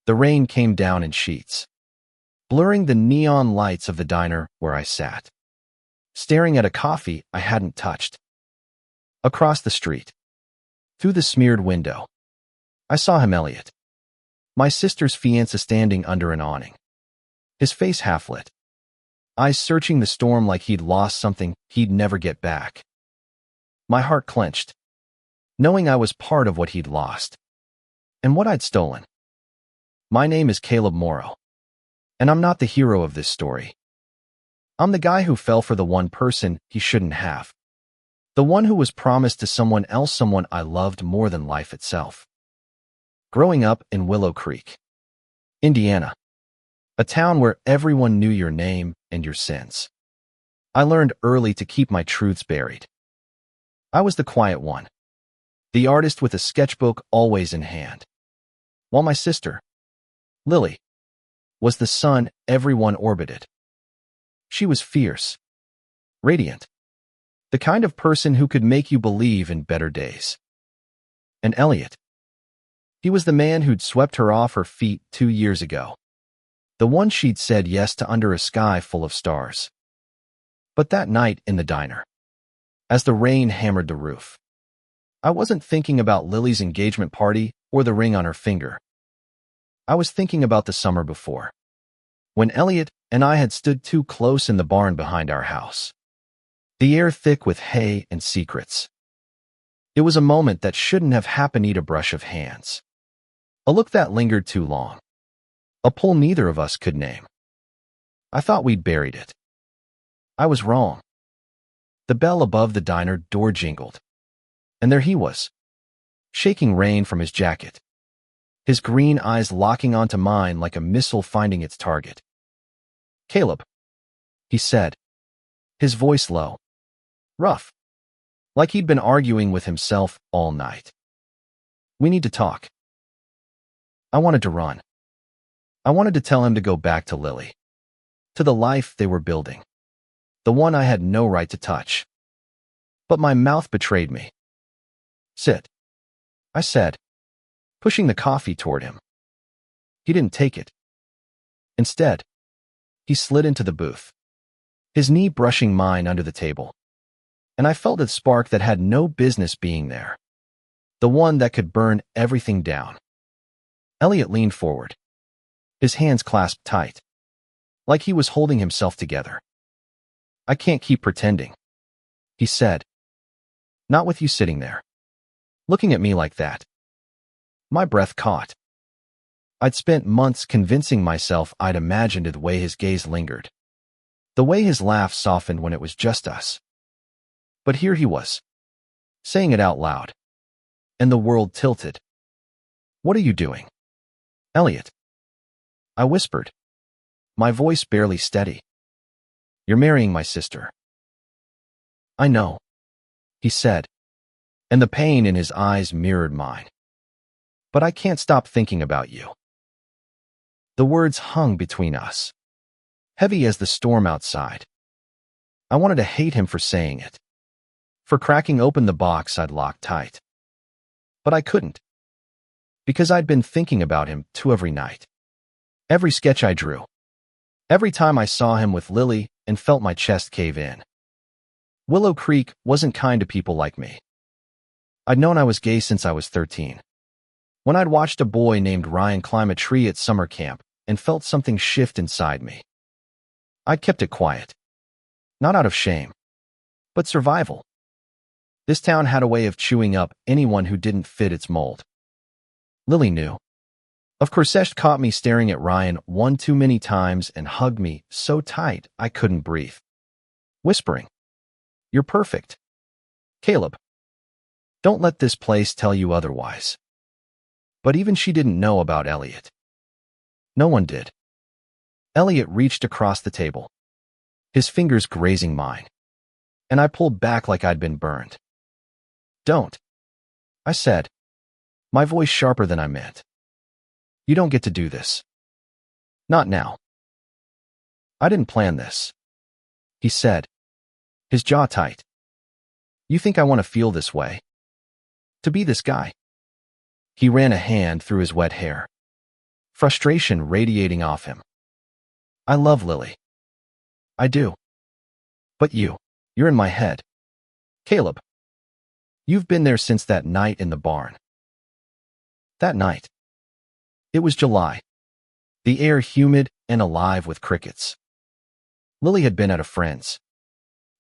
The rain came down in sheets, blurring the neon lights of the diner where I sat, staring at a coffee I hadn't touched. Across the street, through the smeared window, I saw him, Elliot, my sister's fiancé, standing under an awning, his face half-lit, eyes searching the storm like he'd lost something he'd never get back. My heart clenched, knowing I was part of what he'd lost, and what I'd stolen. My name is Caleb Morrow, and I'm not the hero of this story. I'm the guy who fell for the one person he shouldn't have. The one who was promised to someone else, someone I loved more than life itself. Growing up in Willow Creek, Indiana, a town where everyone knew your name and your sins, I learned early to keep my truths buried. I was the quiet one, the artist with a sketchbook always in hand, while my sister, Lily, was the sun everyone orbited. She was fierce, radiant, the kind of person who could make you believe in better days. And Elliot, he was the man who'd swept her off her feet 2 years ago, the one she'd said yes to under a sky full of stars. But that night in the diner, as the rain hammered the roof, I wasn't thinking about Lily's engagement party or the ring on her finger. I was thinking about the summer before, when Elliot and I had stood too close in the barn behind our house, the air thick with hay and secrets. It was a moment that shouldn't have happened, a brush of hands, a look that lingered too long, a pull neither of us could name. I thought we'd buried it. I was wrong. The bell above the diner door jingled, and there he was, shaking rain from his jacket, his green eyes locking onto mine like a missile finding its target. "Caleb," he said, his voice low, rough, like he'd been arguing with himself all night. "We need to talk." I wanted to run. I wanted to tell him to go back to Lily, to the life they were building, the one I had no right to touch. But my mouth betrayed me. "Sit," I said, pushing the coffee toward him. He didn't take it. Instead, he slid into the booth, his knee brushing mine under the table, and I felt a spark that had no business being there, the one that could burn everything down. Elliot leaned forward, his hands clasped tight, like he was holding himself together. "I can't keep pretending," he said. "Not with you sitting there, looking at me like that." My breath caught. I'd spent months convincing myself I'd imagined the way his gaze lingered, the way his laugh softened when it was just us. But here he was, saying it out loud, and the world tilted. "What are you doing, Elliot?" I whispered, my voice barely steady. "You're marrying my sister." "I know," he said, and the pain in his eyes mirrored mine. "But I can't stop thinking about you." The words hung between us, heavy as the storm outside. I wanted to hate him for saying it, for cracking open the box I'd locked tight. But I couldn't, because I'd been thinking about him too every night. Every sketch I drew, every time I saw him with Lily and felt my chest cave in. Willow Creek wasn't kind to people like me. I'd known I was gay since I was 13. When I'd watched a boy named Ryan climb a tree at summer camp and felt something shift inside me. I'd kept it quiet, not out of shame, but survival. This town had a way of chewing up anyone who didn't fit its mold. Lily knew. Of course, she caught me staring at Ryan one too many times and hugged me so tight I couldn't breathe, whispering, "You're perfect, Caleb. Don't let this place tell you otherwise." But even she didn't know about Elliot. No one did. Elliot reached across the table, his fingers grazing mine, and I pulled back like I'd been burned. "Don't," I said, my voice sharper than I meant. "You don't get to do this. Not now." "I didn't plan this," he said, his jaw tight. "You think I want to feel this way? To be this guy?" He ran a hand through his wet hair, frustration radiating off him. I love Lily. I do. But you're in my head. Caleb, you've been there since that night in the barn. That night. It was July. The air humid and alive with crickets. Lily had been at a friend's,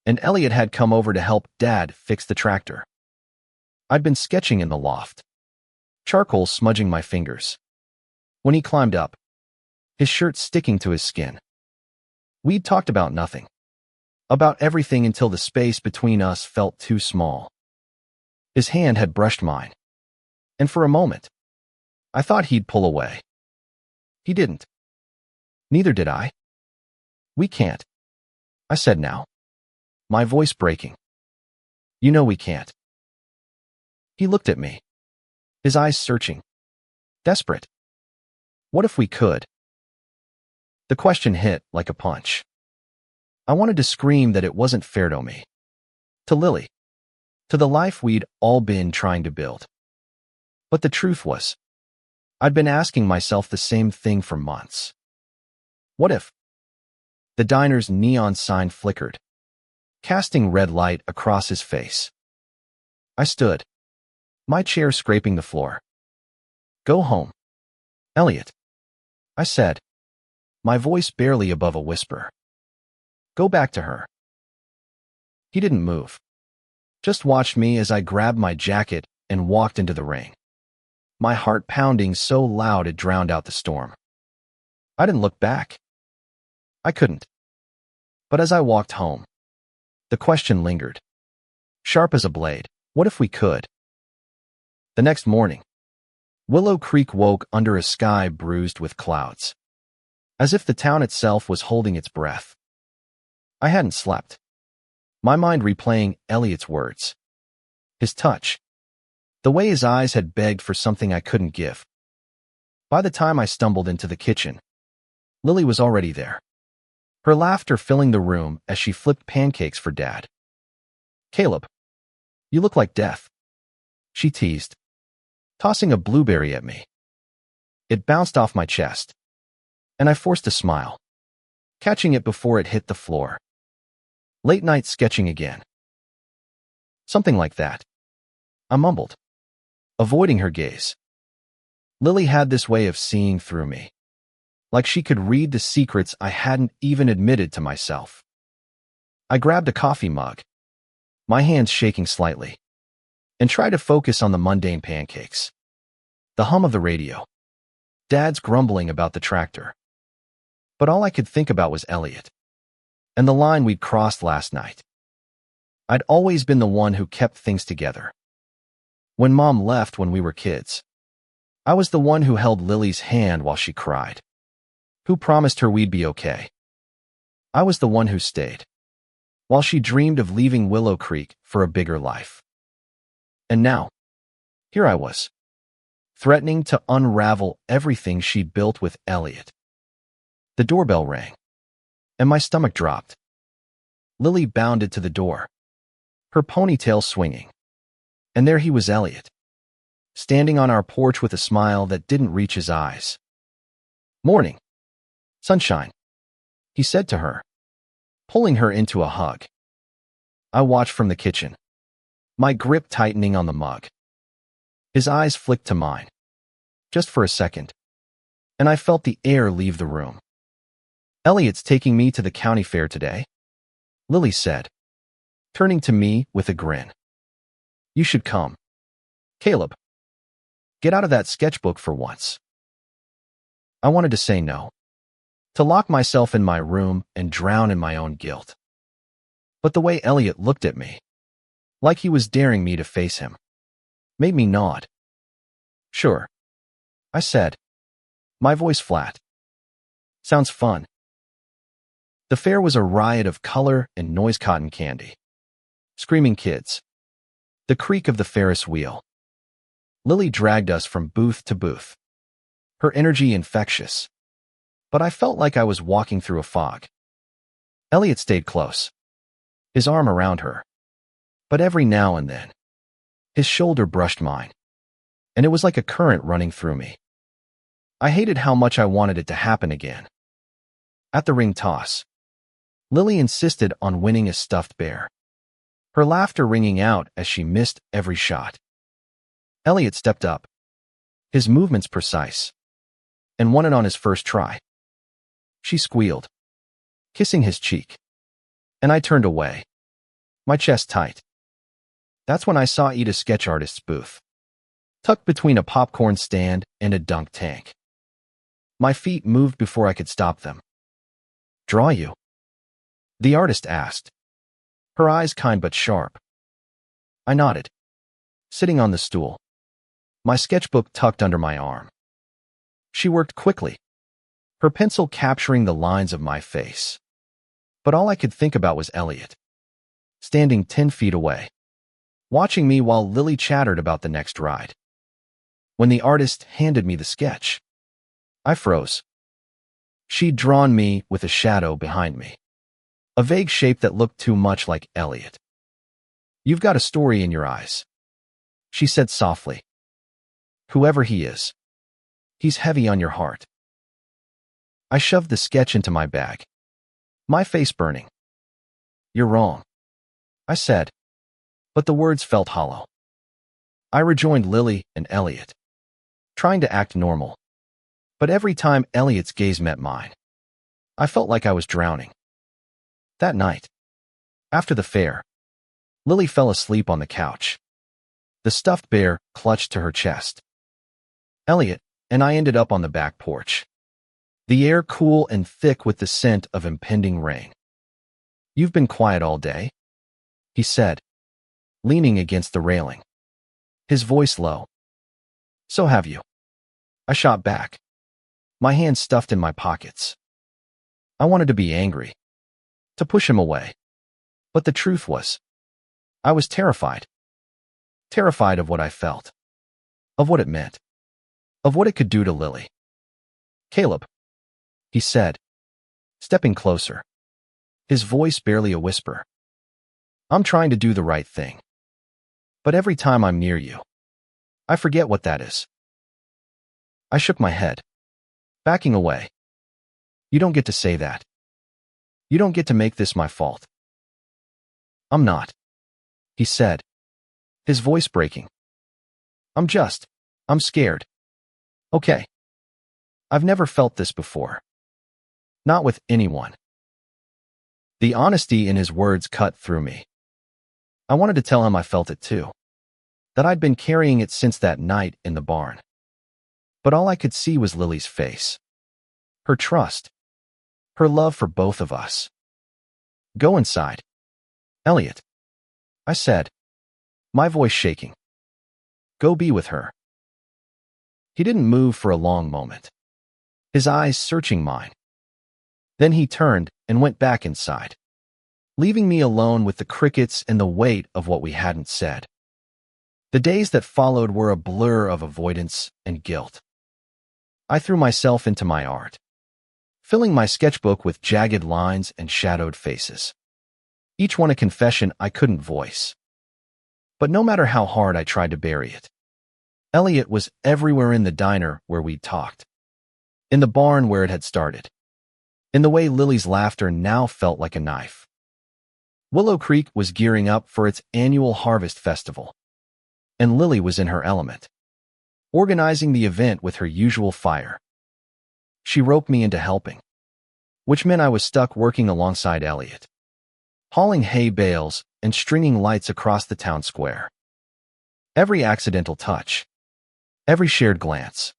and Elliot had come over to help Dad fix the tractor. I'd been sketching in the loft, charcoal smudging my fingers, when he climbed up, his shirt sticking to his skin. We'd talked about nothing, about everything until the space between us felt too small. His hand had brushed mine, and for a moment, I thought he'd pull away. He didn't. Neither did I. We can't, I said now, my voice breaking. You know we can't. He looked at me, his eyes searching, desperate. What if we could? The question hit like a punch. I wanted to scream that it wasn't fair to me, to Lily, to the life we'd all been trying to build. But the truth was, I'd been asking myself the same thing for months. What if? The diner's neon sign flickered, casting red light across his face. I stood, my chair scraping the floor. Go home, Elliot, I said, my voice barely above a whisper. Go back to her. He didn't move, just watched me as I grabbed my jacket and walked into the rain, my heart pounding so loud it drowned out the storm. I didn't look back. I couldn't. But as I walked home, the question lingered, sharp as a blade. What if we could? The next morning, Willow Creek woke under a sky bruised with clouds, as if the town itself was holding its breath. I hadn't slept, my mind replaying Elliot's words, his touch, the way his eyes had begged for something I couldn't give. By the time I stumbled into the kitchen, Lily was already there, her laughter filling the room as she flipped pancakes for Dad. Caleb, you look like death, she teased, tossing a blueberry at me. It bounced off my chest, and I forced a smile, catching it before it hit the floor. Late night sketching again. Something like that, I mumbled, avoiding her gaze. Lily had this way of seeing through me, like she could read the secrets I hadn't even admitted to myself. I grabbed a coffee mug, my hands shaking slightly, and tried to focus on the mundane pancakes. The hum of the radio, Dad's grumbling about the tractor. But all I could think about was Elliot, and the line we'd crossed last night. I'd always been the one who kept things together. When Mom left when we were kids, I was the one who held Lily's hand while she cried, who promised her we'd be okay. I was the one who stayed, while she dreamed of leaving Willow Creek for a bigger life. And now, here I was, threatening to unravel everything she'd built with Elliot. The doorbell rang, and my stomach dropped. Lily bounded to the door, her ponytail swinging. And there he was, Elliot, standing on our porch with a smile that didn't reach his eyes. Morning, sunshine, he said to her, pulling her into a hug. I watched from the kitchen, my grip tightening on the mug. His eyes flicked to mine, just for a second, and I felt the air leave the room. Elliot's taking me to the county fair today, Lily said, turning to me with a grin. You should come. Caleb, get out of that sketchbook for once. I wanted to say no, to lock myself in my room and drown in my own guilt. But the way Elliot looked at me, like he was daring me to face him, made me nod. Sure, I said, my voice flat. Sounds fun. The fair was a riot of color and noise, cotton candy, screaming kids, the creak of the Ferris wheel. Lily dragged us from booth to booth, her energy infectious, but I felt like I was walking through a fog. Elliot stayed close, his arm around her, but every now and then, his shoulder brushed mine, and it was like a current running through me. I hated how much I wanted it to happen again. At the ring toss, Lily insisted on winning a stuffed bear, her laughter ringing out as she missed every shot. Elliot stepped up, his movements precise, and won it on his first try. She squealed, kissing his cheek, and I turned away, my chest tight. That's when I saw Ida's sketch artist's booth, tucked between a popcorn stand and a dunk tank. My feet moved before I could stop them. "Draw you?" the artist asked, her eyes kind but sharp. I nodded, sitting on the stool, my sketchbook tucked under my arm. She worked quickly, her pencil capturing the lines of my face. But all I could think about was Elliot, standing 10 feet away, watching me while Lily chattered about the next ride. When the artist handed me the sketch, I froze. She'd drawn me with a shadow behind me, a vague shape that looked too much like Elliot. "You've got a story in your eyes," she said softly. "Whoever he is, he's heavy on your heart." I shoved the sketch into my bag, my face burning. "You're wrong," I said, but the words felt hollow. I rejoined Lily and Elliot, trying to act normal. But every time Elliot's gaze met mine, I felt like I was drowning. That night, after the fair, Lily fell asleep on the couch, the stuffed bear clutched to her chest. Elliot and I ended up on the back porch, the air cool and thick with the scent of impending rain. "You've been quiet all day," he said, leaning against the railing, his voice low. "So have you," I shot back, my hands stuffed in my pockets. I wanted to be angry, to push him away. But the truth was, I was terrified. Terrified of what I felt, of what it meant, of what it could do to Lily. "Caleb," he said, stepping closer, his voice barely a whisper. "I'm trying to do the right thing. But every time I'm near you, I forget what that is." I shook my head, backing away. "You don't get to say that. You don't get to make this my fault." "I'm not," he said, his voice breaking. I'm scared. Okay. I've never felt this before. Not with anyone." The honesty in his words cut through me. I wanted to tell him I felt it too, that I'd been carrying it since that night in the barn. But all I could see was Lily's face, her trust, her love for both of us. "Go inside, Elliot," I said, my voice shaking. "Go be with her." He didn't move for a long moment, his eyes searching mine. Then he turned and went back inside, leaving me alone with the crickets and the weight of what we hadn't said. The days that followed were a blur of avoidance and guilt. I threw myself into my art, filling my sketchbook with jagged lines and shadowed faces, each one a confession I couldn't voice. But no matter how hard I tried to bury it, Elliot was everywhere, in the diner where we'd talked, in the barn where it had started, in the way Lily's laughter now felt like a knife. Willow Creek was gearing up for its annual harvest festival, and Lily was in her element, organizing the event with her usual fire. She roped me into helping, which meant I was stuck working alongside Elliot, hauling hay bales and stringing lights across the town square. Every accidental touch, every shared glance,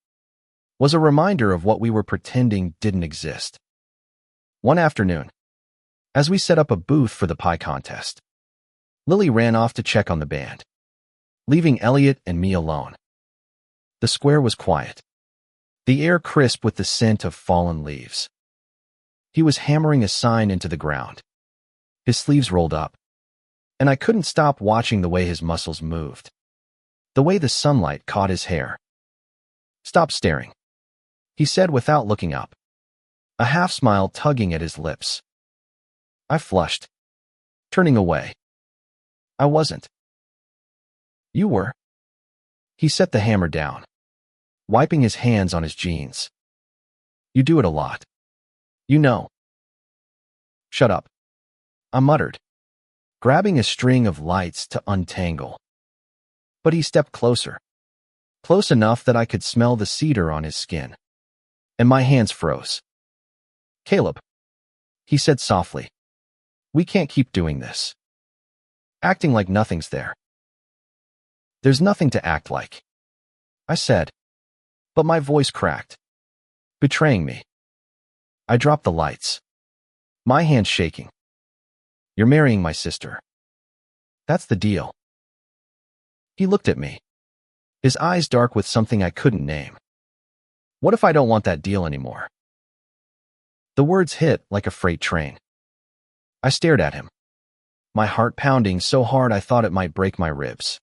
was a reminder of what we were pretending didn't exist. One afternoon, as we set up a booth for the pie contest, Lily ran off to check on the band, leaving Elliot and me alone. The square was quiet, the air crisp with the scent of fallen leaves. He was hammering a sign into the ground, his sleeves rolled up, and I couldn't stop watching the way his muscles moved, the way the sunlight caught his hair. "Stop staring," he said without looking up, a half-smile tugging at his lips. I flushed, turning away. "I wasn't." "You were." He set the hammer down, wiping his hands on his jeans. You do it a lot. You know. Shut up, I muttered, grabbing a string of lights to untangle. But he stepped closer, close enough that I could smell the cedar on his skin, and my hands froze. Caleb, he said softly, we can't keep doing this. Acting like nothing's there. There's nothing to act like, I said, but my voice cracked, betraying me. I dropped the lights, my hands shaking. You're marrying my sister. That's the deal. He looked at me, his eyes dark with something I couldn't name. What if I don't want that deal anymore? The words hit like a freight train. I stared at him, my heart pounding so hard I thought it might break my ribs.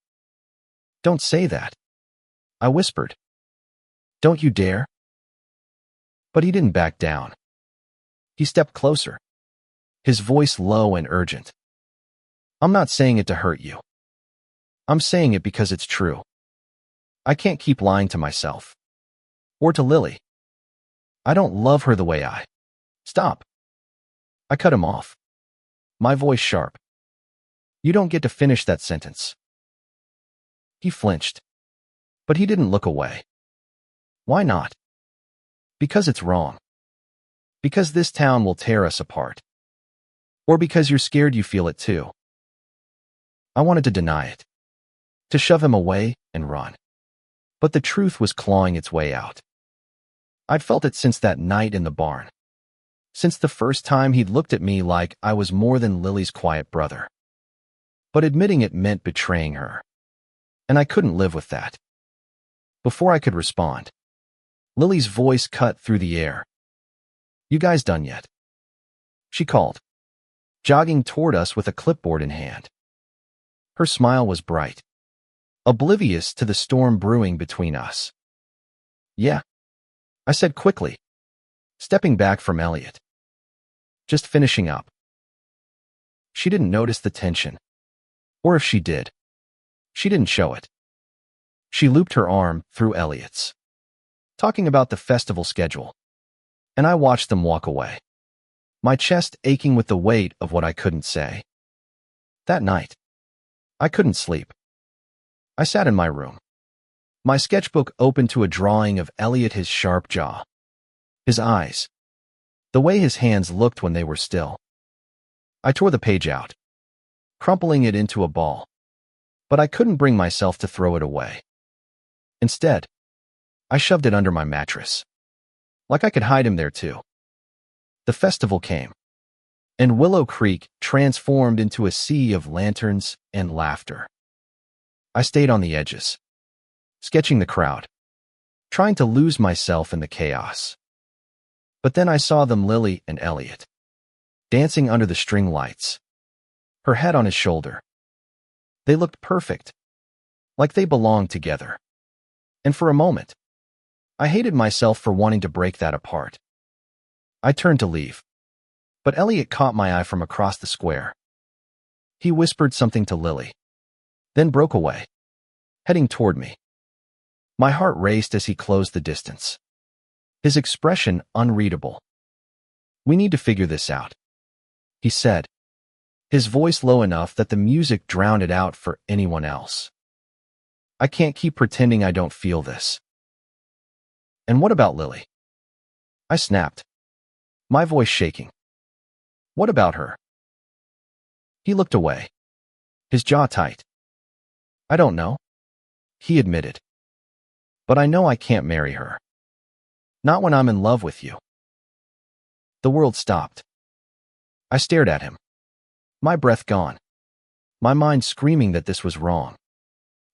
Don't say that, I whispered. Don't you dare. But he didn't back down. He stepped closer, his voice low and urgent. I'm not saying it to hurt you. I'm saying it because it's true. I can't keep lying to myself. Or to Lily. I don't love her the way I... Stop. I cut him off, my voice sharp. You don't get to finish that sentence. He flinched, but he didn't look away. Why not? Because it's wrong. Because this town will tear us apart. Or because you're scared you feel it too. I wanted to deny it, to shove him away and run. But the truth was clawing its way out. I'd felt it since that night in the barn. Since the first time he'd looked at me like I was more than Lily's quiet brother. But admitting it meant betraying her. And I couldn't live with that. Before I could respond, Lily's voice cut through the air. You guys done yet? She called, jogging toward us with a clipboard in hand. Her smile was bright, oblivious to the storm brewing between us. Yeah, I said quickly, stepping back from Elliot. Just finishing up. She didn't notice the tension. Or if she did, she didn't show it. She looped her arm through Elliot's, talking about the festival schedule, and I watched them walk away, my chest aching with the weight of what I couldn't say. That night, I couldn't sleep. I sat in my room, my sketchbook open to a drawing of Elliot, his sharp jaw, his eyes, the way his hands looked when they were still. I tore the page out, crumpling it into a ball, but I couldn't bring myself to throw it away. Instead, I shoved it under my mattress, like I could hide him there too. The festival came, and Willow Creek transformed into a sea of lanterns and laughter. I stayed on the edges, sketching the crowd, trying to lose myself in the chaos. But then I saw them, Lily and Elliot, dancing under the string lights, her head on his shoulder. They looked perfect, like they belonged together. And for a moment, I hated myself for wanting to break that apart. I turned to leave, but Elliot caught my eye from across the square. He whispered something to Lily, then broke away, heading toward me. My heart raced as he closed the distance, his expression unreadable. We need to figure this out, he said, his voice low enough that the music drowned it out for anyone else. I can't keep pretending I don't feel this. And what about Lily? I snapped, my voice shaking. What about her? He looked away, his jaw tight. I don't know, he admitted. But I know I can't marry her. Not when I'm in love with you. The world stopped. I stared at him, my breath gone, my mind screaming that this was wrong,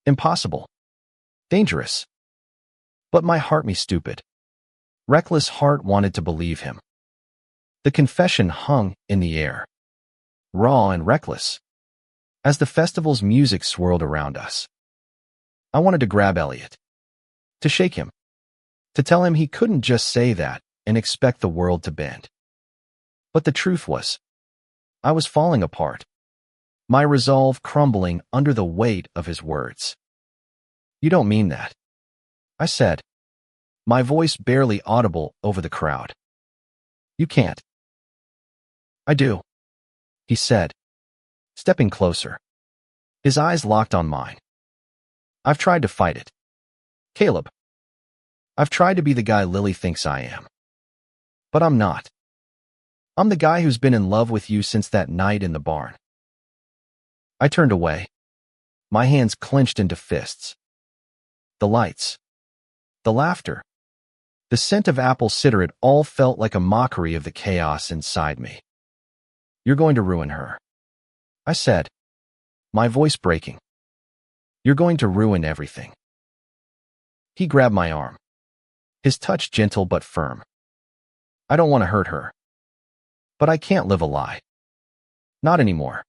impossible, dangerous. But my heart, me stupid, reckless heart, wanted to believe him. The confession hung in the air, raw and reckless, as the festival's music swirled around us. I wanted to grab Elliot, to shake him, to tell him he couldn't just say that and expect the world to bend. But the truth was, I was falling apart, my resolve crumbling under the weight of his words. You don't mean that, I said, my voice barely audible over the crowd. You can't. I do, he said, stepping closer. His eyes locked on mine. I've tried to fight it. Caleb. I've tried to be the guy Lily thinks I am. But I'm not. I'm the guy who's been in love with you since that night in the barn. I turned away, my hands clenched into fists. The lights, the laughter, the scent of apple cider, it all felt like a mockery of the chaos inside me. You're going to ruin her, I said, my voice breaking. You're going to ruin everything. He grabbed my arm, his touch gentle but firm. I don't want to hurt her. But I can't live a lie. Not anymore.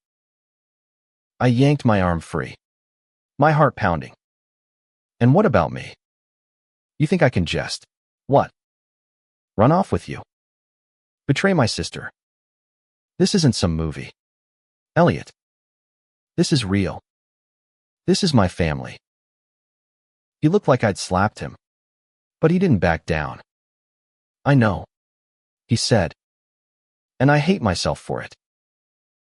I yanked my arm free, my heart pounding. And what about me? You think I can just, what? Run off with you? Betray my sister? This isn't some movie. Elliot. This is real. This is my family. He looked like I'd slapped him, but he didn't back down. I know, he said, and I hate myself for it.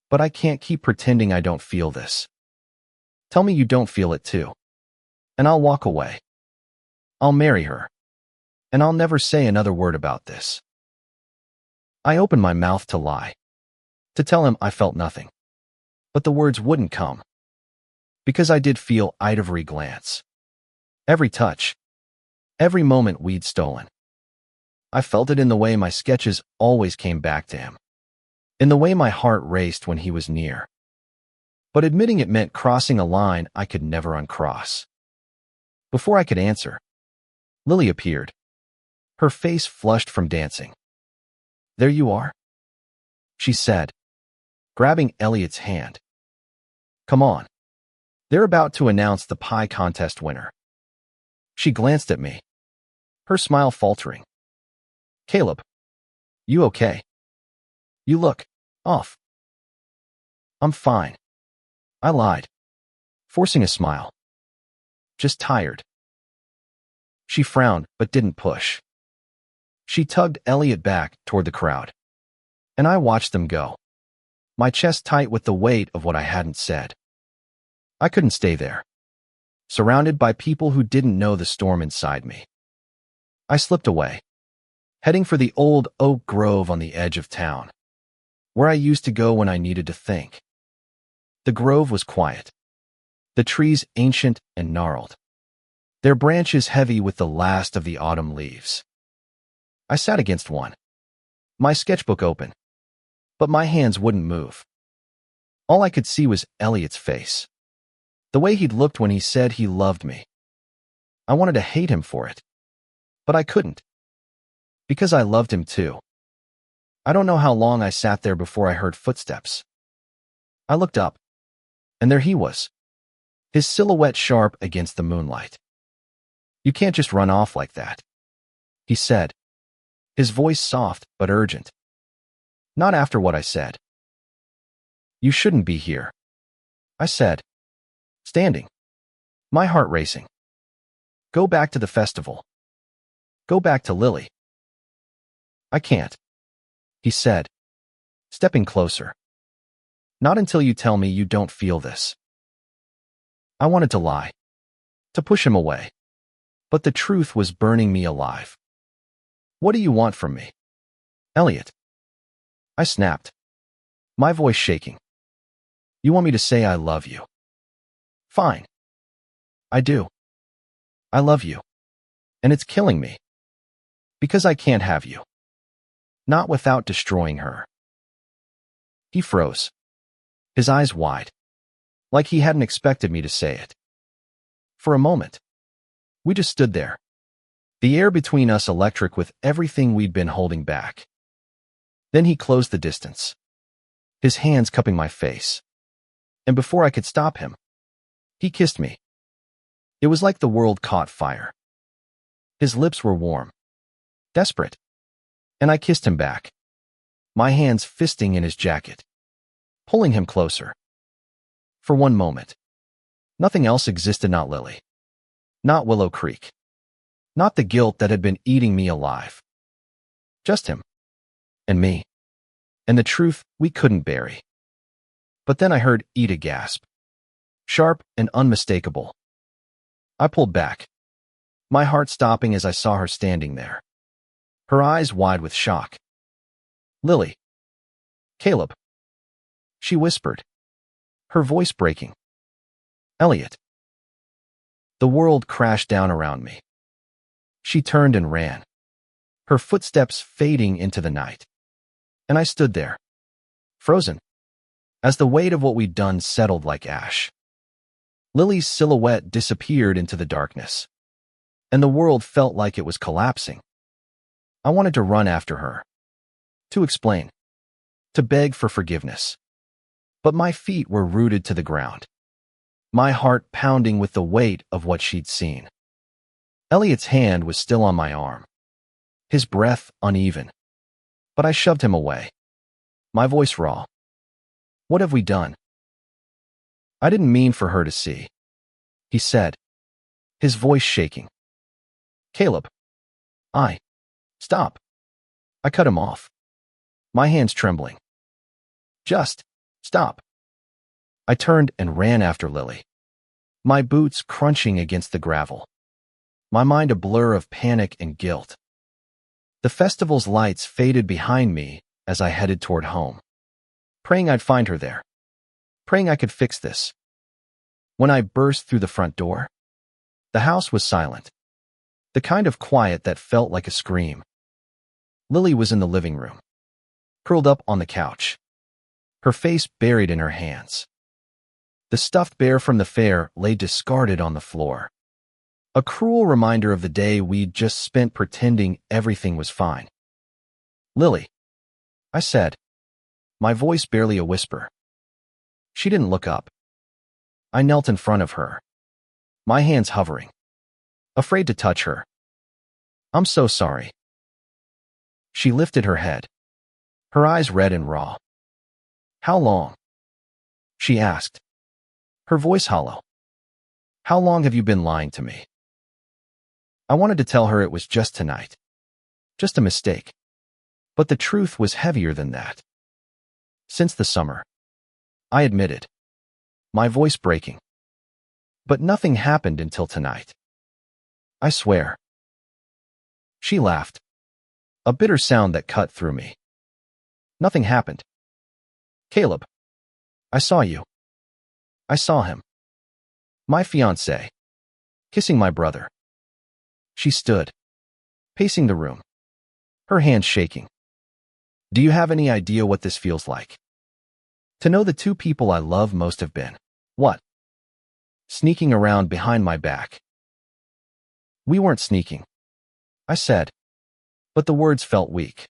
But I can't keep pretending I don't feel this. Tell me you don't feel it too, and I'll walk away. I'll marry her, and I'll never say another word about this. I opened my mouth to lie, to tell him I felt nothing, but the words wouldn't come. Because I did feel every glance, every touch, every moment we'd stolen. I felt it in the way my sketches always came back to him, in the way my heart raced when he was near. But admitting it meant crossing a line I could never uncross. Before I could answer, Lily appeared, her face flushed from dancing. There you are, she said, grabbing Elliot's hand. Come on. They're about to announce the pie contest winner. She glanced at me, her smile faltering. Caleb, you okay? You look off. I'm fine, I lied, forcing a smile. Just tired. She frowned but didn't push. She tugged Elliot back toward the crowd, and I watched them go, my chest tight with the weight of what I hadn't said. I couldn't stay there, surrounded by people who didn't know the storm inside me. I slipped away, heading for the old oak grove on the edge of town, where I used to go when I needed to think. The grove was quiet, the trees ancient and gnarled, their branches heavy with the last of the autumn leaves. I sat against one, my sketchbook open, but my hands wouldn't move. All I could see was Elliot's face, the way he'd looked when he said he loved me. I wanted to hate him for it, but I couldn't, because I loved him too. I don't know how long I sat there before I heard footsteps. I looked up, and there he was, his silhouette sharp against the moonlight. You can't just run off like that, he said, his voice soft but urgent. Not after what I said. You shouldn't be here, I said, standing, my heart racing. Go back to the festival. Go back to Lily. I can't, he said, stepping closer. Not until you tell me you don't feel this. I wanted to lie, to push him away, but the truth was burning me alive. What do you want from me, Elliot? I snapped, my voice shaking. You want me to say I love you? Fine. I do. I love you. And it's killing me. Because I can't have you. Not without destroying her. He froze, his eyes wide, like he hadn't expected me to say it. For a moment, we just stood there, the air between us electric with everything we'd been holding back. Then he closed the distance, his hands cupping my face. And before I could stop him, he kissed me. It was like the world caught fire. His lips were warm, desperate, and I kissed him back, my hands fisting in his jacket, pulling him closer. For one moment, nothing else existed, not Lily, not Willow Creek, Not the guilt that had been eating me alive. Just him. And me. And the truth we couldn't bury. But then I heard Ida gasp. Sharp and unmistakable. I pulled back, my heart stopping as I saw her standing there, her eyes wide with shock. Lily. Caleb. She whispered, her voice breaking. Elliot. The world crashed down around me. She turned and ran, her footsteps fading into the night. And I stood there, frozen, as the weight of what we'd done settled like ash. Lily's silhouette disappeared into the darkness, and the world felt like it was collapsing. I wanted to run after her, to explain, to beg for forgiveness. But my feet were rooted to the ground, my heart pounding with the weight of what she'd seen. Elliot's hand was still on my arm, his breath uneven, but I shoved him away, my voice raw. What have we done? I didn't mean for her to see, he said, his voice shaking. Caleb. Stop. I cut him off, my hands trembling. Just stop. I turned and ran after Lily, my boots crunching against the gravel, my mind a blur of panic and guilt. The festival's lights faded behind me as I headed toward home, praying I'd find her there, praying I could fix this. When I burst through the front door, the house was silent, the kind of quiet that felt like a scream. Lily was in the living room, curled up on the couch, her face buried in her hands. The stuffed bear from the fair lay discarded on the floor, a cruel reminder of the day we'd just spent pretending everything was fine. Lily, I said, my voice barely a whisper. She didn't look up. I knelt in front of her, my hands hovering, afraid to touch her. I'm so sorry. She lifted her head, her eyes red and raw. How long? She asked, her voice hollow. How long have you been lying to me? I wanted to tell her it was just tonight, just a mistake. But the truth was heavier than that. Since the summer, I admitted, my voice breaking. But nothing happened until tonight. I swear. She laughed, a bitter sound that cut through me. Nothing happened. Caleb, I saw you. I saw him. My fiancé, kissing my brother. She stood, pacing the room, her hands shaking. Do you have any idea what this feels like? To know the two people I love most have been, what? Sneaking around behind my back. We weren't sneaking, I said, but the words felt weak.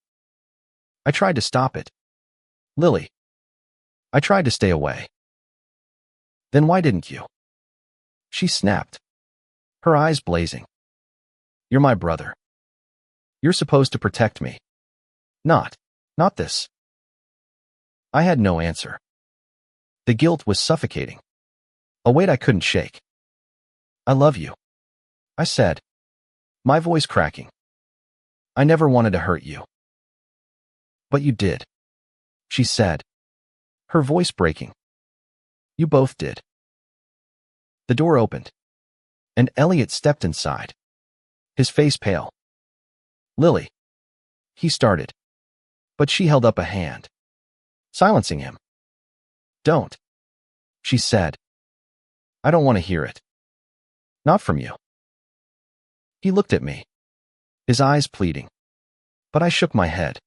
I tried to stop it. Lily. I tried to stay away. Then why didn't you? She snapped, her eyes blazing. You're my brother. You're supposed to protect me. Not this. I had no answer. The guilt was suffocating, a weight I couldn't shake. I love you, I said, my voice cracking. I never wanted to hurt you. But you did, she said, her voice breaking. You both did. The door opened, and Elliot stepped inside, his face pale. Lily, he started, but she held up a hand, silencing him. Don't, she said. I don't want to hear it. Not from you. He looked at me, his eyes pleading, but I shook my head.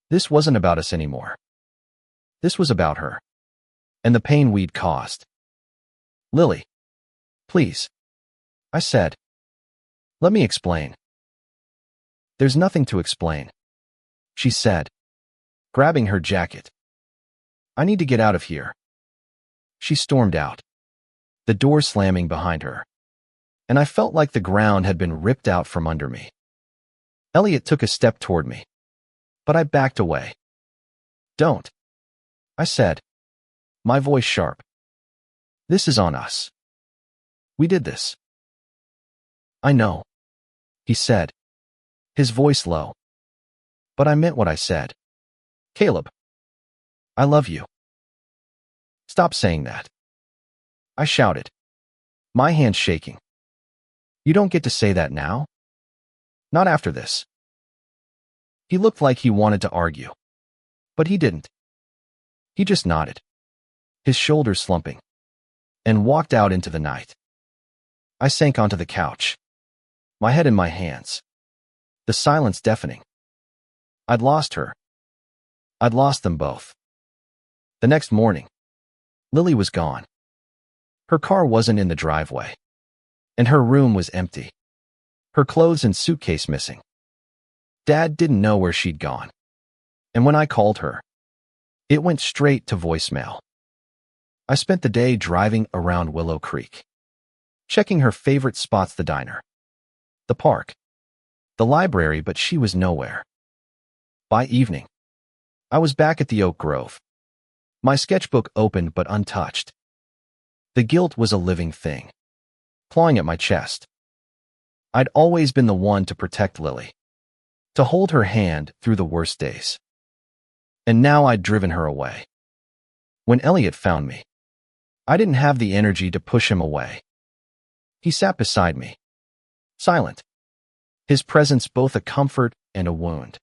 This wasn't about us anymore. This was about her, and the pain we'd caused. Lily, please, I said. Let me explain. There's nothing to explain, she said, grabbing her jacket. I need to get out of here. She stormed out, the door slamming behind her, and I felt like the ground had been ripped out from under me. Elliot took a step toward me, but I backed away. Don't, I said, my voice sharp. This is on us. We did this. I know, he said, his voice low. But I meant what I said. Caleb, I love you. Stop saying that. I shouted, my hand shaking. You don't get to say that now? Not after this. He looked like he wanted to argue, but he didn't. He just nodded, his shoulders slumping, and walked out into the night. I sank onto the couch, my head in my hands, the silence deafening. I'd lost her. I'd lost them both. The next morning, Lily was gone. Her car wasn't in the driveway, and her room was empty, her clothes and suitcase missing. Dad didn't know where she'd gone, and when I called her, it went straight to voicemail. I spent the day driving around Willow Creek, checking her favorite spots: the diner, the park, the library, but she was nowhere. By evening, I was back at the Oak Grove, my sketchbook open but untouched. The guilt was a living thing, clawing at my chest. I'd always been the one to protect Lily, to hold her hand through the worst days. And now I'd driven her away. When Elliot found me, I didn't have the energy to push him away. He sat beside me, silent, his presence both a comfort and a wound.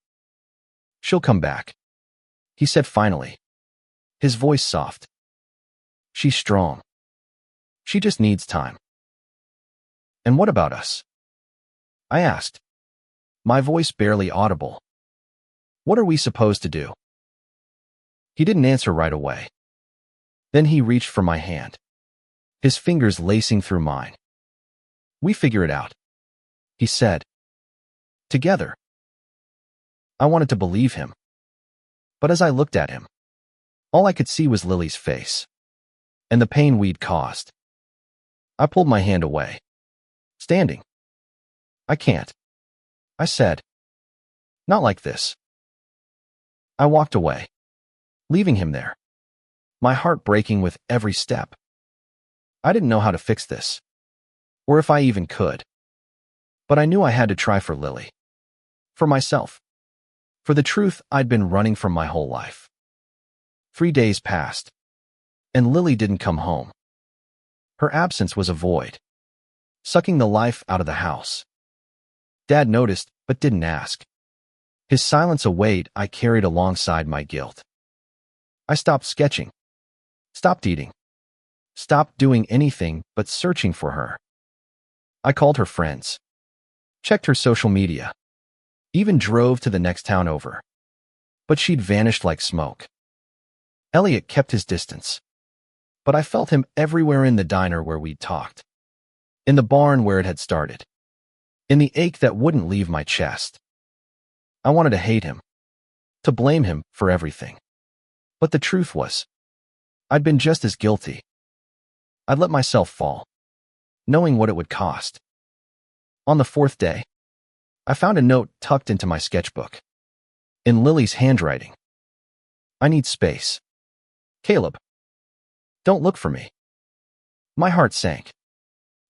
She'll come back, he said finally, his voice soft. She's strong. She just needs time. And what about us? I asked, my voice barely audible. What are we supposed to do? He didn't answer right away. Then he reached for my hand, his fingers lacing through mine. We figure it out, he said. Together. I wanted to believe him. But as I looked at him, all I could see was Lily's face, and the pain we'd caused. I pulled my hand away, standing. I can't, I said. Not like this. I walked away, leaving him there, my heart breaking with every step. I didn't know how to fix this, or if I even could. But I knew I had to try for Lily, for myself, for the truth I'd been running from my whole life. 3 days passed, and Lily didn't come home. Her absence was a void, sucking the life out of the house. Dad noticed, but didn't ask. His silence a weight I carried alongside my guilt. I stopped sketching, stopped eating, stopped doing anything but searching for her. I called her friends, checked her social media, even drove to the next town over. But she'd vanished like smoke. Elliot kept his distance, but I felt him everywhere: in the diner where we'd talked, in the barn where it had started, in the ache that wouldn't leave my chest. I wanted to hate him, to blame him for everything. But the truth was, I'd been just as guilty. I'd let myself fall, knowing what it would cost. On the 4th day, I found a note tucked into my sketchbook, in Lily's handwriting. I need space. Caleb, don't look for me. My heart sank,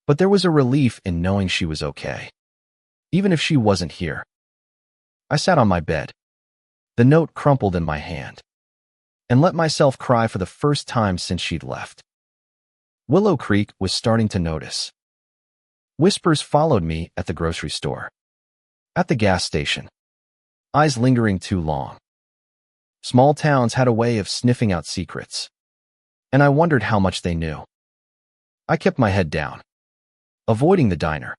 but there was a relief in knowing she was okay, even if she wasn't here. I sat on my bed, the note crumpled in my hand, and let myself cry for the first time since she'd left. Willow Creek was starting to notice. Whispers followed me at the grocery store, at the gas station, eyes lingering too long. Small towns had a way of sniffing out secrets, and I wondered how much they knew. I kept my head down, avoiding the diner,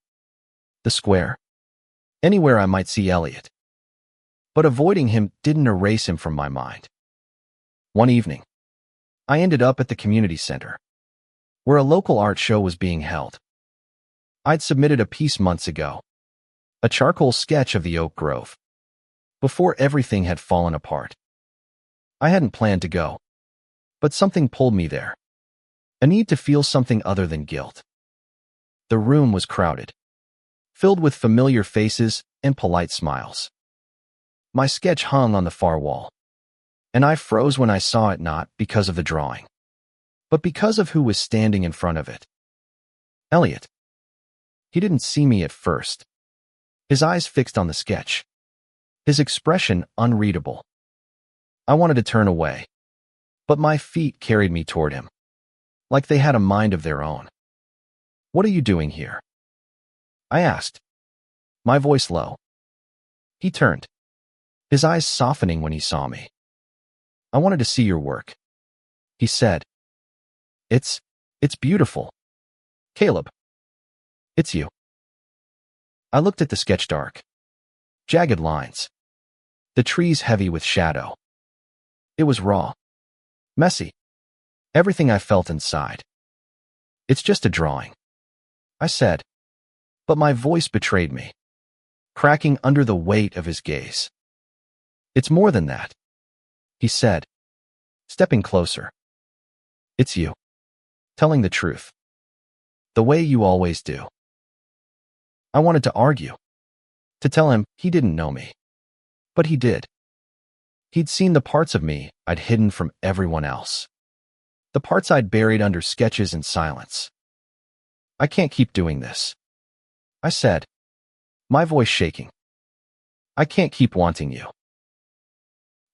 the square, anywhere I might see Elliot. But avoiding him didn't erase him from my mind. One evening, I ended up at the community center, where a local art show was being held. I'd submitted a piece months ago, a charcoal sketch of the Oak Grove, before everything had fallen apart. I hadn't planned to go, but something pulled me there, a need to feel something other than guilt. The room was crowded, filled with familiar faces and polite smiles. My sketch hung on the far wall, and I froze when I saw it, not because of the drawing, but because of who was standing in front of it. Elliot. He didn't see me at first. his eyes fixed on the sketch, his expression unreadable. I wanted to turn away, but my feet carried me toward him, like they had a mind of their own. "What are you doing here?" I asked, my voice low. He turned, his eyes softening when he saw me. "I wanted to see your work," he said. It's beautiful. Caleb. It's you." I looked at the sketch dark. Jagged lines. The trees heavy with shadow. It was raw. Messy. Everything I felt inside. "It's just a drawing," I said. But my voice betrayed me, cracking under the weight of his gaze. "It's more than that," he said, stepping closer. "It's you. Telling the truth. The way you always do." I wanted to argue, to tell him he didn't know me. But he did. He'd seen the parts of me I'd hidden from everyone else. The parts I'd buried under sketches and silence. "I can't keep doing this," I said, my voice shaking. "I can't keep wanting you."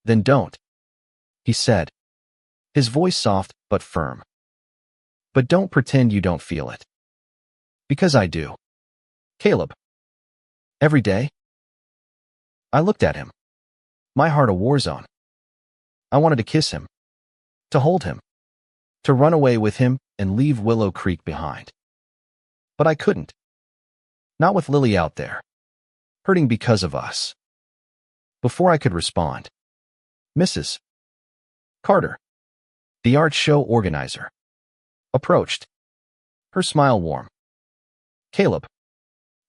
"Then don't," he said, his voice soft but firm. "But don't pretend you don't feel it. Because I do. Caleb." "Every day?" I looked at him, my heart a war zone. I wanted to kiss him, to hold him, to run away with him and leave Willow Creek behind. But I couldn't. Not with Lily out there, hurting because of us. Before I could respond, Mrs. Carter, the art show organizer, approached, her smile warm. "Caleb,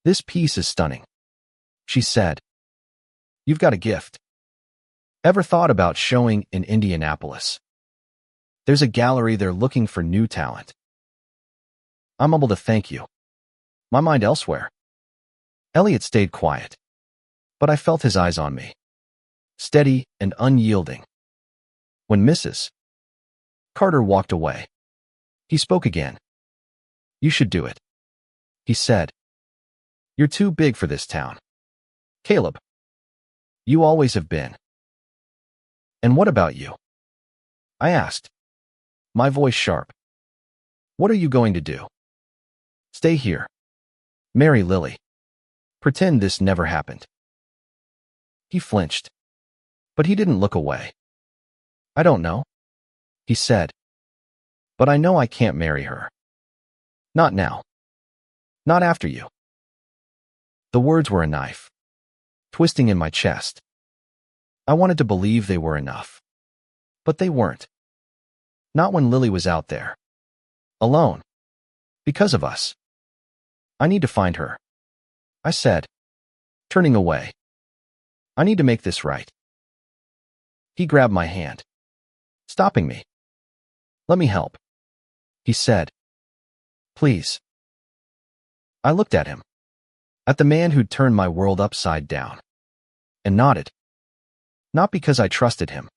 this piece is stunning," she said. "You've got a gift. Ever thought about showing in Indianapolis? There's a gallery there looking for new talent." I mumbled a thank you, my mind elsewhere. Elliot stayed quiet, but I felt his eyes on me, steady and unyielding. When Mrs. Carter walked away, he spoke again. "You should do it," he said. "You're too big for this town. Caleb. You always have been." "And what about you?" I asked, my voice sharp. "What are you going to do?" "Stay here. Marry Lily. Pretend this never happened." He flinched, but he didn't look away. "I don't know," he said. "But I know I can't marry her. Not now. Not after you." The words were a knife, twisting in my chest. I wanted to believe they were enough. But they weren't. Not when Lily was out there. Alone. Because of us. "I need to find her," I said, turning away. "I need to make this right." He grabbed my hand, stopping me. "Let me help," he said. "Please." I looked at him, at the man who'd turned my world upside down, and nodded. Not because I trusted him,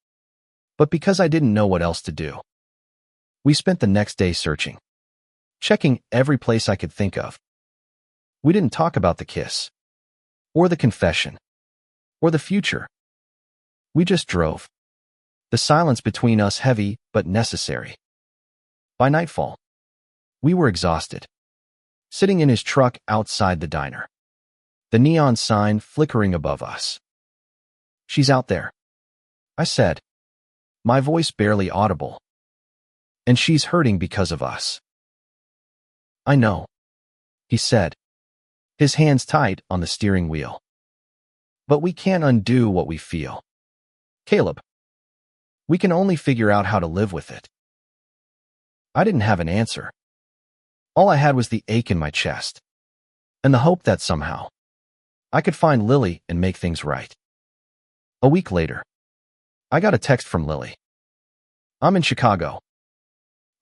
but because I didn't know what else to do. We spent the next day searching, checking every place I could think of. We didn't talk about the kiss, or the confession, or the future. We just drove, the silence between us heavy but necessary. By nightfall, we were exhausted, sitting in his truck outside the diner, the neon sign flickering above us. "She's out there," I said, my voice barely audible. "And she's hurting because of us." "I know," he said, his hands tight on the steering wheel. "But we can't undo what we feel. Caleb. We can only figure out how to live with it." I didn't have an answer. All I had was the ache in my chest, and the hope that somehow I could find Lily and make things right. A week later, I got a text from Lily. "I'm in Chicago.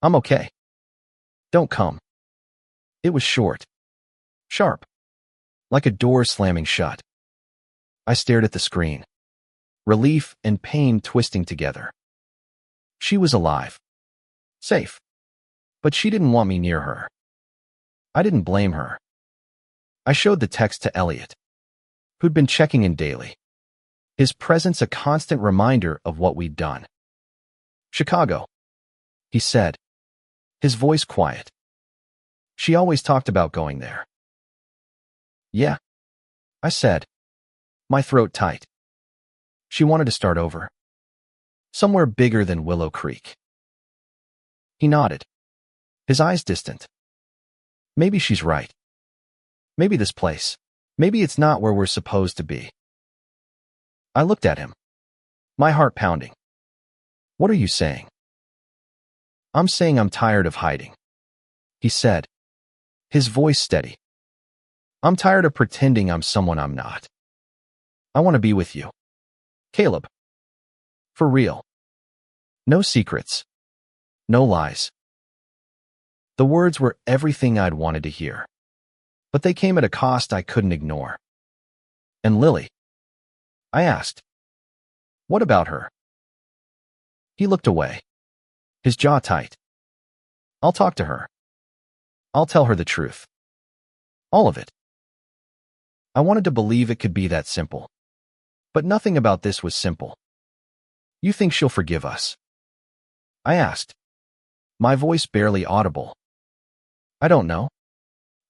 I'm okay. Don't come." It was short, sharp, like a door slamming shut. I stared at the screen, relief and pain twisting together. She was alive, safe, but she didn't want me near her. I didn't blame her. I showed the text to Elliot, who'd been checking in daily. His presence a constant reminder of what we'd done. "Chicago," he said, his voice quiet. "She always talked about going there." "Yeah," I said, my throat tight. She wanted to start over. Somewhere bigger than Willow Creek. He nodded, his eyes distant. "Maybe she's right. Maybe this place. Maybe it's not where we're supposed to be." I looked at him, my heart pounding. "What are you saying?" "I'm saying I'm tired of hiding," he said, his voice steady. "I'm tired of pretending I'm someone I'm not. I want to be with you, Caleb. For real. No secrets. No lies." The words were everything I'd wanted to hear, but they came at a cost I couldn't ignore. "And Lily?" I asked. "What about her?" He looked away, his jaw tight. "I'll talk to her. I'll tell her the truth. All of it." I wanted to believe it could be that simple. But nothing about this was simple. "You think she'll forgive us?" I asked, my voice barely audible. "I don't know,"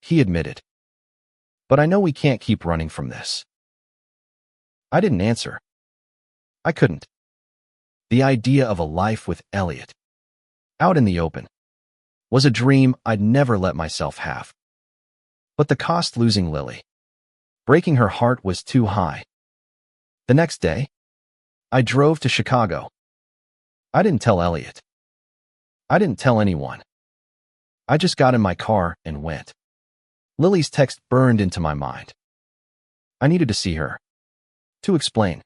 he admitted. "But I know we can't keep running from this." I didn't answer. I couldn't. The idea of a life with Elliot, out in the open, was a dream I'd never let myself have. But the cost losing Lily, breaking her heart, was too high. The next day, I drove to Chicago. I didn't tell Elliot. I didn't tell anyone. I just got in my car and went. Lily's text burned into my mind. I needed to see her. To explain.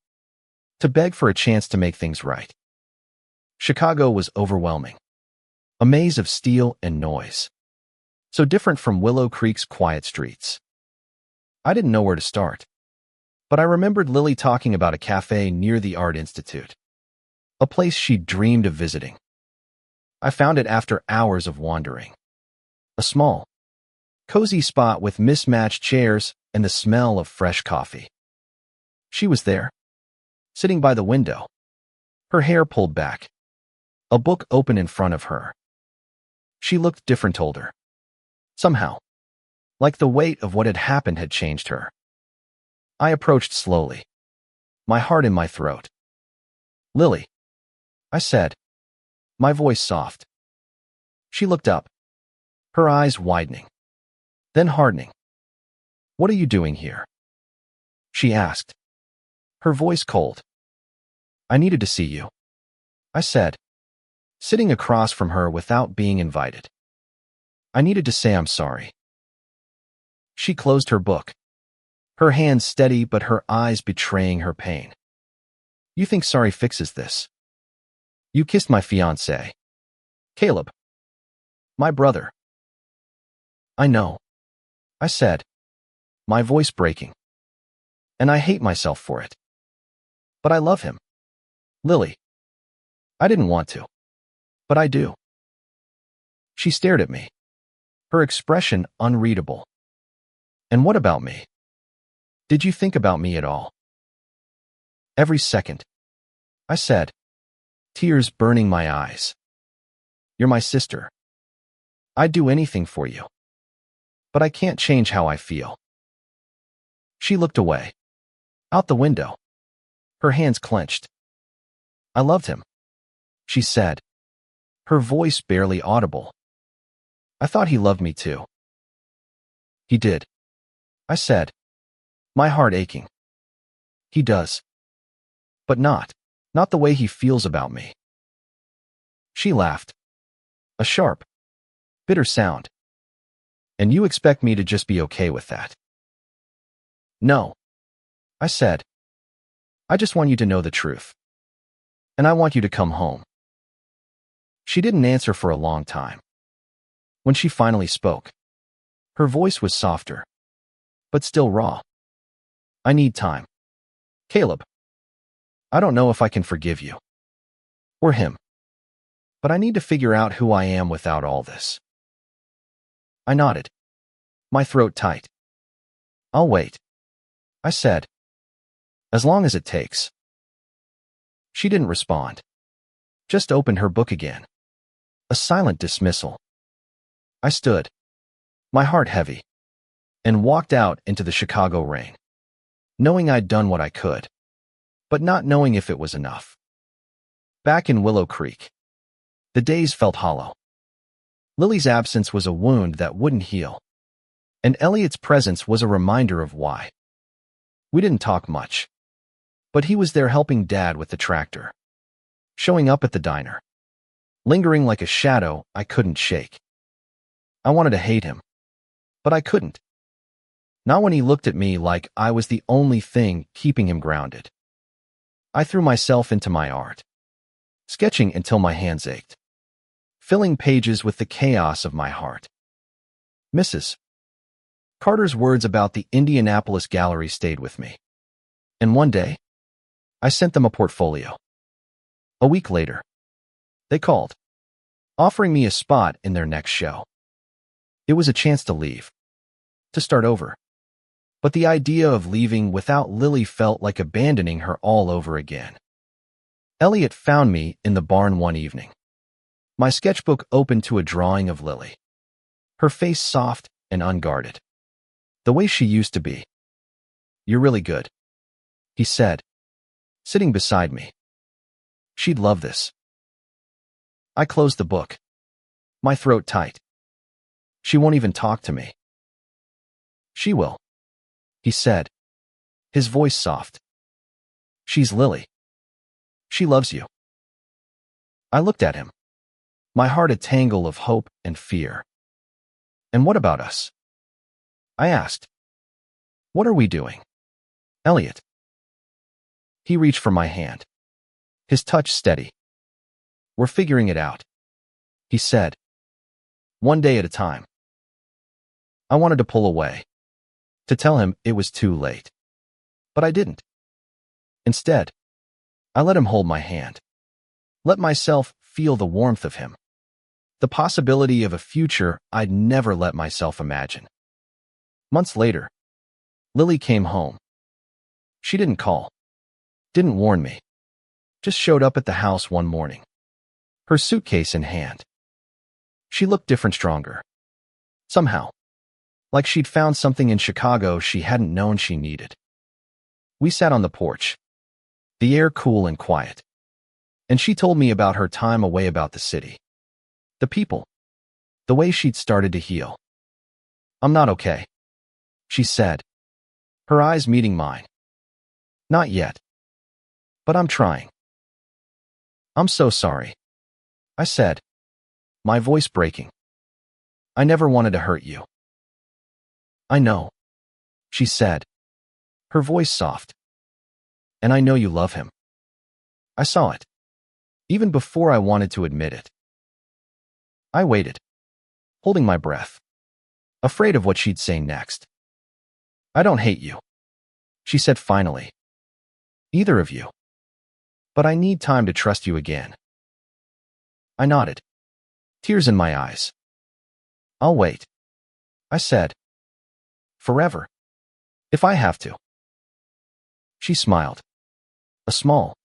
To beg for a chance to make things right. Chicago was overwhelming. A maze of steel and noise. So different from Willow Creek's quiet streets. I didn't know where to start. But I remembered Lily talking about a cafe near the Art Institute. A place she'd dreamed of visiting. I found it after hours of wandering. A small, cozy spot with mismatched chairs and the smell of fresh coffee. She was there, sitting by the window, her hair pulled back, a book open in front of her. She looked different older. Somehow, like the weight of what had happened had changed her. I approached slowly, my heart in my throat. "Lily," I said, my voice soft. She looked up, her eyes widening, then hardening. "What are you doing here?" she asked, her voice cold. "I needed to see you," I said, sitting across from her without being invited. "I needed to say I'm sorry." She closed her book, her hands steady but her eyes betraying her pain. "You think sorry fixes this? You kissed my fiancé, Caleb. My brother." "I know," I said, my voice breaking. "And I hate myself for it. But I love him. Lily. I didn't want to. But I do." She stared at me, her expression unreadable. "And what about me? Did you think about me at all?" "Every second," I said, tears burning my eyes. "You're my sister. I'd do anything for you. But I can't change how I feel." She looked away, out the window, her hands clenched. "I loved him," she said, her voice barely audible. "I thought he loved me too." "He did," I said, my heart aching. "He does. But not the way he feels about me." She laughed. A sharp, bitter sound. "And you expect me to just be okay with that?" "No," I said. "I just want you to know the truth. And I want you to come home." She didn't answer for a long time. When she finally spoke, her voice was softer, but still raw. "I need time. Caleb. I don't know if I can forgive you. Or him. But I need to figure out who I am without all this." I nodded, my throat tight. "I'll wait." I said, as long as it takes. She didn't respond. Just opened her book again. A silent dismissal. I stood, my heart heavy, and walked out into the Chicago rain, knowing I'd done what I could, but not knowing if it was enough. Back in Willow Creek, the days felt hollow. Lily's absence was a wound that wouldn't heal, and Elliot's presence was a reminder of why. We didn't talk much, but he was there helping Dad with the tractor, showing up at the diner, lingering like a shadow I couldn't shake. I wanted to hate him, but I couldn't. Not when he looked at me like I was the only thing keeping him grounded. I threw myself into my art, sketching until my hands ached, filling pages with the chaos of my heart. Mrs. Carter's words about the Indianapolis gallery stayed with me, and one day, I sent them a portfolio. A week later, they called, offering me a spot in their next show. It was a chance to leave, to start over. But the idea of leaving without Lily felt like abandoning her all over again. Elliot found me in the barn one evening, my sketchbook open to a drawing of Lily, her face soft and unguarded, the way she used to be. "You're really good," he said, sitting beside me. "She'd love this." I closed the book, my throat tight. "She won't even talk to me." "She will," he said, his voice soft. "She's Lily. She loves you." I looked at him, my heart a tangle of hope and fear. "And what about us?" I asked. "What are we doing?" "Elliot." He reached for my hand, his touch steady. "We're figuring it out," he said, "one day at a time." I wanted to pull away, to tell him it was too late, but I didn't. Instead, I let him hold my hand, let myself feel the warmth of him, the possibility of a future I'd never let myself imagine. Months later, Lily came home. She didn't call, didn't warn me, just showed up at the house one morning, her suitcase in hand. She looked different, stronger. Somehow, like she'd found something in Chicago she hadn't known she needed. We sat on the porch, the air cool and quiet, and she told me about her time away, about the city, the people, the way she'd started to heal. "I'm not okay," she said, her eyes meeting mine. "Not yet, but I'm trying." "I'm so sorry," I said, my voice breaking. "I never wanted to hurt you." "I know," she said, her voice soft. "And I know you love him." I saw it, even before I wanted to admit it. I waited, holding my breath, afraid of what she'd say next. "I don't hate you," she said finally. "Either of you. But I need time to trust you again." I nodded, tears in my eyes. "I'll wait," I said. "Forever, if I have to." She smiled. A small,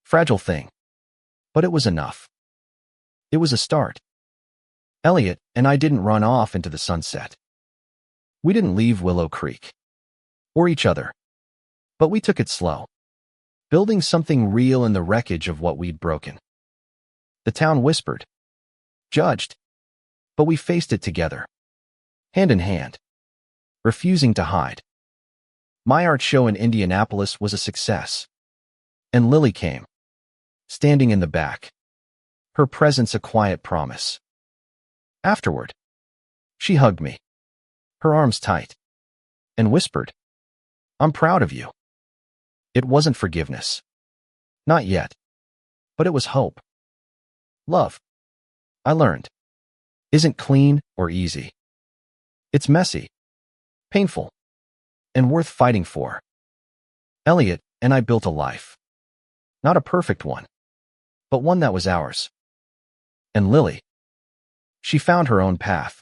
fragile thing, but it was enough. It was a start. Elliot and I didn't run off into the sunset. We didn't leave Willow Creek, or each other, but we took it slow, building something real in the wreckage of what we'd broken. The town whispered, judged, but we faced it together, hand in hand, refusing to hide. My art show in Indianapolis was a success, and Lily came, standing in the back, her presence a quiet promise. Afterward, she hugged me, her arms tight, and whispered, "I'm proud of you." It wasn't forgiveness. Not yet. But it was hope. Love, I learned, isn't clean or easy. It's messy, painful, and worth fighting for. Elliot and I built a life. Not a perfect one, but one that was ours. And Lily, she found her own path,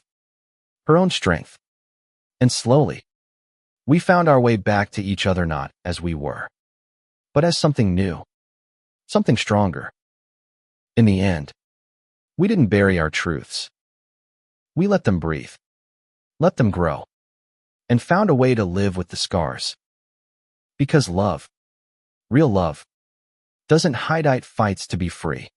her own strength. And slowly, We found our way back to each other not as we were, but as something new, something stronger. In the end, we didn't bury our truths. We let them breathe, let them grow, and found a way to live with the scars. Because love, real love, doesn't hide fights to be free.